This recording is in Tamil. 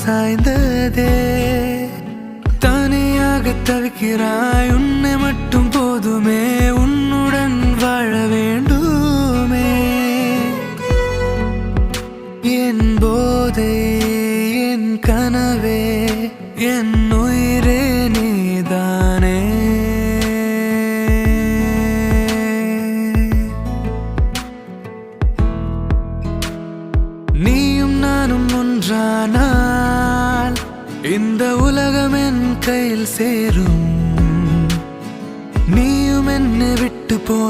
சாய்ந்ததே. தனியாக தவிக்கிறாய், உன்னை மட்டும் போதுமே, உன்னுடன் வாழ வேண்டுமே. என் போதை, என் கனவே, என் உயிரே நீதானே. நீயும் நானும் ஒன்றானால் இந்த உலகம் என் கையில் சேரும். நீயும் என்னை விட்டு போன